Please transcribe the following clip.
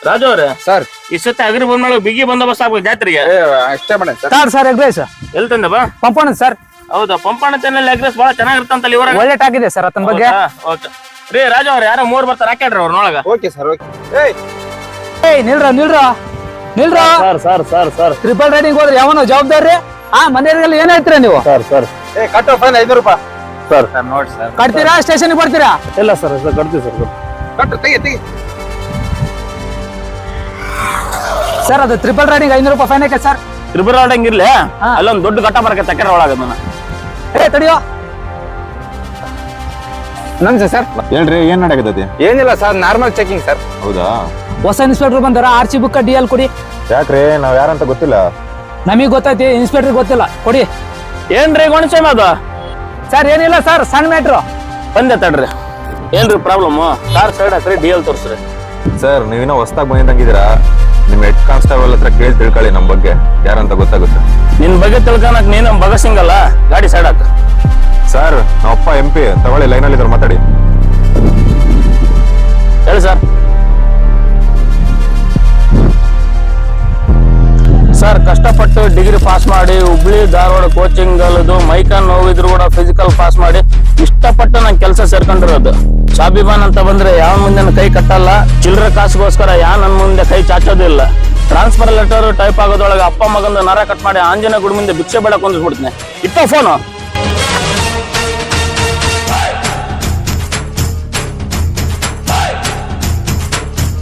ರಾಜು ಅವ್ರೆ ಸರ್ ಈ ಸತಿ ಅಗ್ರಿ ಬಂದ್ಮೇಲೆ ಬಿಗಿ ಬಂದೋಬಸ್ತ್ ಆಗ್ಬೇಕು ಜಾತ್ರೆಗೆ. ಅಷ್ಟೇ ಮಾಡಿ ಸರ್. ಸರ್ ಎಗ್ ರೈಸ್ ಎಲ್ಲಿ ತಂದಪ್ಪ? ಪಂಪಣ ಸರ್. ಹೌದಾ, ಪಂಪಣ ಚಾನಲ್ ಎಗ್ ರೈಸ್ ಬಹಳ ಚೆನ್ನಾಗಿರ್ತಂತಲ್ಲ ಇವರ. ಒಳ್ಳೆ ಟಾಕ್ ಇದೆ ಸರ್ ಅತನ ಬಗ್ಗೆ. ಓಕೆ ರೀ ರಾಜು ಅವ್ರೆ, ಯಾರೋ 3 ಬರ್ತಾರ ಹಾಕ್ಯಾಡ್ರಿ ಅವ್ರನ್ನೊಳಗ. Okay sir okay. ಏಯ್ ನಿಲ್ರ sir sir sir sir triple riding ಹೋದ್ರೆ ಯಾವನೋ ಜವಾಬ್ದಾರಿ. ಮನೆಯವರಿಗೆಲ್ಲ ಏನ್ ಹೇಳ್ತೀರಾ ನೀವು? ಸರ್ ಸರ್ ಕಟ್ಟೋ ಫೈನ್ 500 ರೂಪಾಯಿ. ಸರ್ ನೋಡಿ ಸರ್. ಕಟ್ತೀರಾ ಸ್ಟೇಷನ್ಗೆ ಬರ್ತೀರಾ? ಇಲ್ಲ ಸರ್ ಕಟ್ತೀವಿ ಸರ್. ಕಟ್ಟು ತೆಗಿ. ಸರ್ ಅದು ಟ್ರಿಪಲ್ ರೈಡಿಂಗ್ 500 ರೂಪಾಯಿ ಫೈನ್ ಐತೆ ಸರ್. ಟ್ರಿಪಲ್ ರೈಡಿಂಗ್ ಇರ್ಲಿ, ಅಲ್ಲೊಂದು ದೊಡ್ಡ ಘಟ್ಟ ಬರಕ್ಕೆ ತಕ್ಕರೆ ಒಳಗ ನನ್ನ. ತಡಿಯೋ. ನಮಸ್ತೆ ಸರ್. ಹೇಳ್ರಿ, ಏನ್ ನಡಕತೈತಿ? ಏನಿಲ್ಲ ಸರ್, ನಾರ್ಮಲ್ ಚೆಕಿಂಗ್ ಸರ್. ಹೌದಾ? ಹೊಸ ಇನ್ಸ್ಪೆಕ್ಟರ್ ಬಂದಾರ, RC ಬುಕ್ DL ಕೊಡಿ. ಯಾಕ್ರಿ, ನಾವ್ ಯಾರಂತ ಗೊತ್ತಿಲ್ಲ. ನಮಗ್ ಗೊತ್ತೈತಿ, ಇನ್ಸ್ಪೆಕ್ಟರ್ ಗೊತ್ತಿಲ್ಲ, ಕೊಡಿ. ಏನ್ರಿ ಗುಣಸೇಮ ಅದು? ಸರ್ ಏನಿಲ್ಲ ಸರ್, ಸಣ್ಣ ಮ್ಯಾಟ್ರು. ಬಂದೆ ತಡ್ರಿ. ಏನ್ರಿ ಪ್ರಾಬ್ಲಮ್? ಕಾರ್ ಸೈಡ್ ಹಾಕ್ರಿ, DL ತೋರಿಸ್ರಿ. ಸರ್, ನೀವಿನ್ನೂ ಹೊಸ್ದಾಗ್ ಬಂದಿದ್ದಂಗಿದ್ದೀರಾ. ನಿಮ್ ಹೆಡ್ ಕಾನ್ಸ್ಟೇಬಲ್ ಹತ್ರ ಕೇಳಿ ತಿಳ್ಕೊಳ್ಳಿ ನಮ್ ಬಗ್ಗೆ ಯಾರಂತ ಗೊತ್ತಾಗುತ್ತೆ. ನಿನ್ ಬಗ್ಗೆ ತಿಳ್ಕೊಳಕ್ ನೀ ನಮ್ ಭಗತ್ ಸಿಂಗ್ ಅಲ್ಲ, ಗಾಡಿ ಸೈಡ್ ಹಾಕ. ಸರ್, ನಾವಪ್ಪ MP ತಗೊಳ್ಳಿ, ಲೈನಲ್ಲಿ ಇದ್ರು ಮಾತಾಡಿ. ಹೇಳಿ ಸರ್. ಸರ್, ಕಷ್ಟಪಟ್ಟು ಡಿಗ್ರಿ ಪಾಸ್ ಮಾಡಿ ಹುಬ್ಳಿ ಧಾರವಾಡ ಕೋಚಿಂಗ್ ಅಲ್ಲದು ಮೈಕನ್ ನೋವಿದ್ರು ಕೂಡ ಫಿಸಿಕಲ್ ಪಾಸ್ ಮಾಡಿ ಇಷ್ಟಪಟ್ಟು ನಾನು ಕೆಲಸ ಸೇರ್ಕೊಂಡಿರೋದು. ಸ್ವಾಭಿಮಾನ ಅಂತ ಬಂದ್ರೆ ಯಾವ ಮುಂದೆ ಕೈ ಕಟ್ಟಲ್ಲ, ಚಿಲ್ಲರೆ ಕಾಸಿಗೋಸ್ಕರ ಯಾ ನನ್ನ ಮುಂದೆ ಕೈ ಚಾಚೋದಿಲ್ಲ. ಟ್ರಾನ್ಸ್ಫರ್ ಲೆಟರ್ ಟೈಪ್ ಆಗೋದ್ರೊಳಗೆ ಅಪ್ಪ ಮಗಂದು ನರ ಕಟ್ ಮಾಡಿ ಆಂಜನೇಯ ಗುಡಿ ಮುಂದೆ ಭಿಕ್ಷೆ ಬೇಡ ಕುಂದಿಸ್ಬಿಡ್ತೀನಿ. ಇಟ್ಟ ಫೋನು.